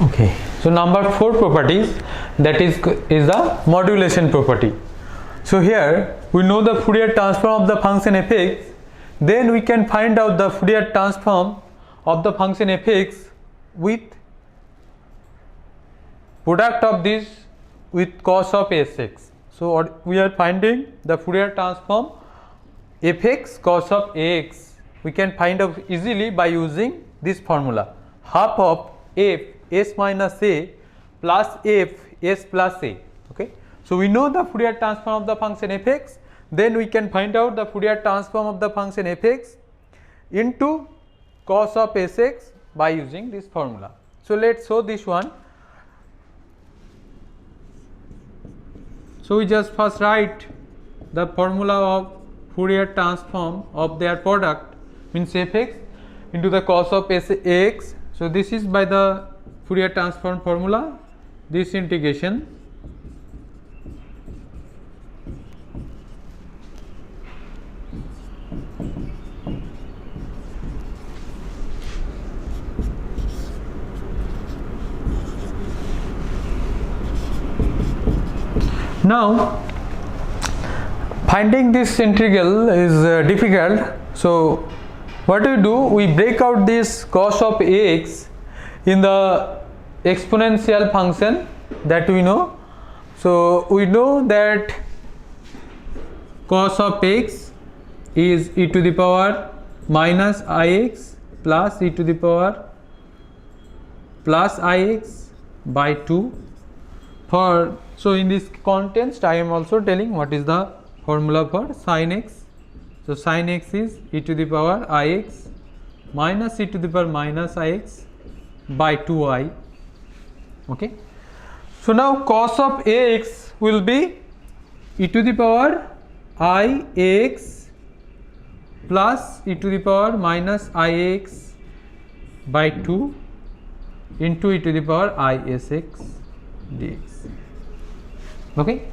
Okay, so number 4 properties, that is the modulation property. So here we know the Fourier transform of the function fx, then we can find out the Fourier transform of the function fx with product of this with cos of sx. So we are finding the Fourier transform fx cos of ax. We can find out easily by using this formula, half of f s minus a plus f s plus a. Okay, so we know the Fourier transform of the function fx, then we can find out the Fourier transform of the function fx into cos of sx by using this formula. So let's show this one. So we just first write the formula of Fourier transform of their product, means fx into the cos of ax. So this is by the Fourier transform formula, this integration now. Finding this integral is difficult, so what we do, we break out this cos of ax in the exponential function that we know. So we know that cos of x is e to the power minus ix plus e to the power plus ix by 2. So in this context I am also telling what is the formula for sin x. So sin x is e to the power ix minus e to the power minus ix by 2i. Okay, so now cos of ax will be e to the power ix plus e to the power minus ix by 2 into e to the power isx dx. Okay,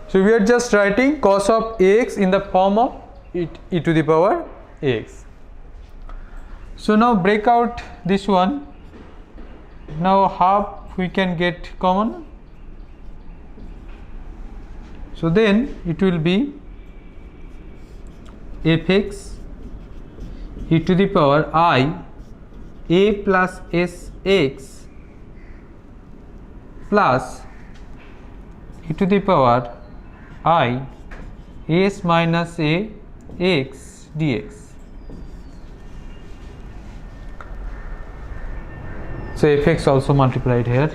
so we are just writing cos of ax in the form of e to the power ax. So now break out this one. Now half we can get common. So then it will be fx e to the power a plus sx plus e to the power s minus a x dx. So fx also multiplied here.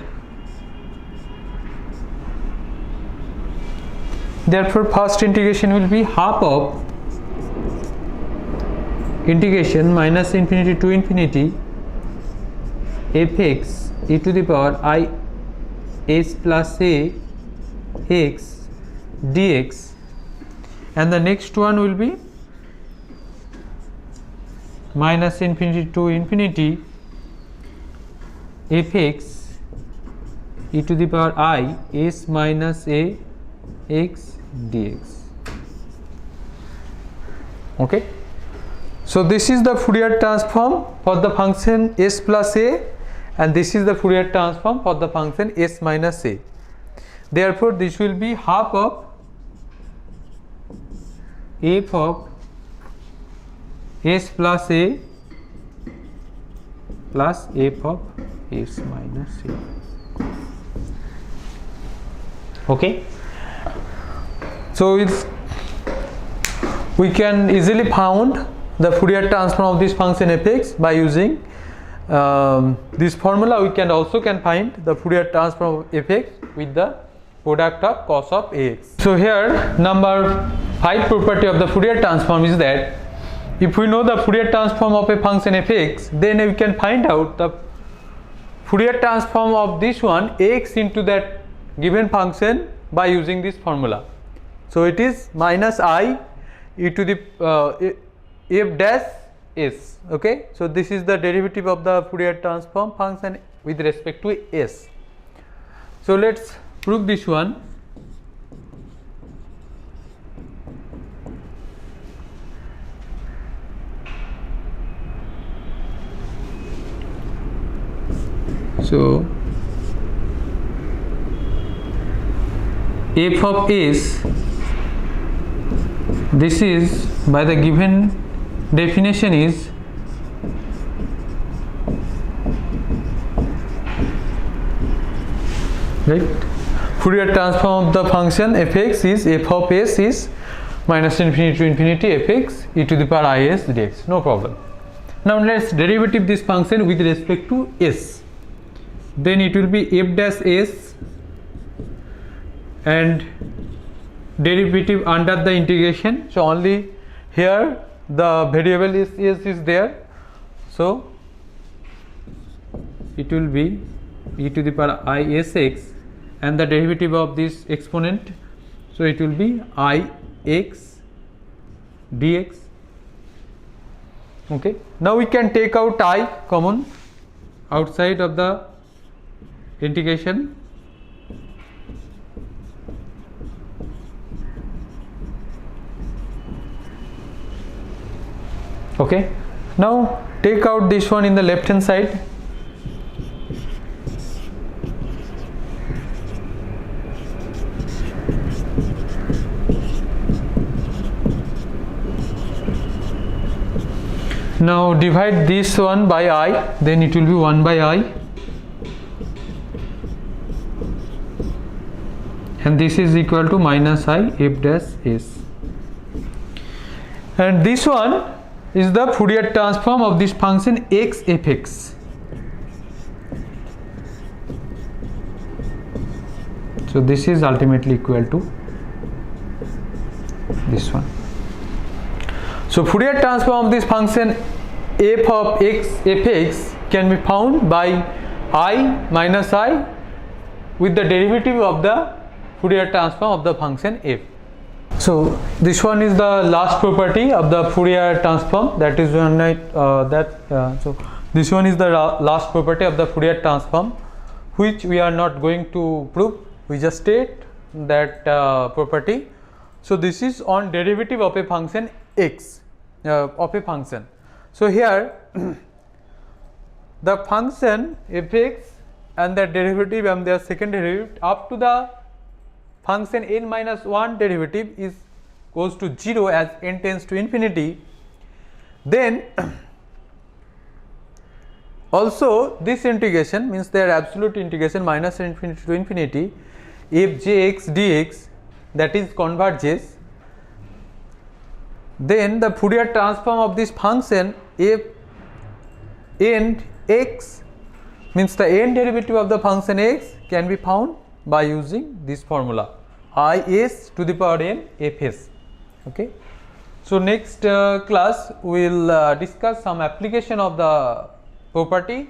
Therefore first integration will be half of integration minus infinity to infinity fx e to the power s plus a x dx, and the next one will be minus infinity to infinity fx e to the power s minus a x dx. Okay, so this is the Fourier transform for the function s plus a, and this is the Fourier transform for the function s minus a. Therefore this will be half of f of s plus a plus f of s minus a. Okay, so we can easily found the Fourier transform of this function fx by using this formula. We can also find the Fourier transform of fx with the product of cos of ax. So here number 5 property of the Fourier transform is that if we know the Fourier transform of a function fx, then we can find out the Fourier transform of this one x into that given function by using this formula. So it is minus I e to the f dash s. Okay, so this is the derivative of the Fourier transform function with respect to s. So let's prove this one. So f of s, this is by the given definition is right. Fourier transform of the function fx is f of s is minus infinity to infinity fx e to the power is dx. No problem. Now let's derivative this function with respect to s. Then it will be f dash s and derivative under the integration. So only here the variable is s is there. So it will be e to the power I sx and the derivative of this exponent. So it will be I x dx. Okay. Now we can take out I common outside of the integration. Okay. Now take out this one in the left hand side. Now divide this one by I, then it will be 1 by I, and this is equal to minus I f dash s. And this one is the Fourier transform of this function x fx. So this is ultimately equal to this one. So Fourier transform of this function f of x fx can be found by I minus I with the derivative of the Fourier transform of the function f. So this one is the last property of the Fourier transform, that is one so this one is the last property of the Fourier transform, which we are not going to prove, we just state that property. So this is on derivative of a function x of a function. So here the function fx and the derivative and their second derivative up to the function n minus 1 derivative is goes to 0 as n tends to infinity. Then also this integration means their absolute integration minus infinity to infinity f jx dx, that is converges. Then the Fourier transform of this function f n x means the n derivative of the function x can be found by using this formula I s to the power n f s. Okay. So next class we will discuss some application of the property.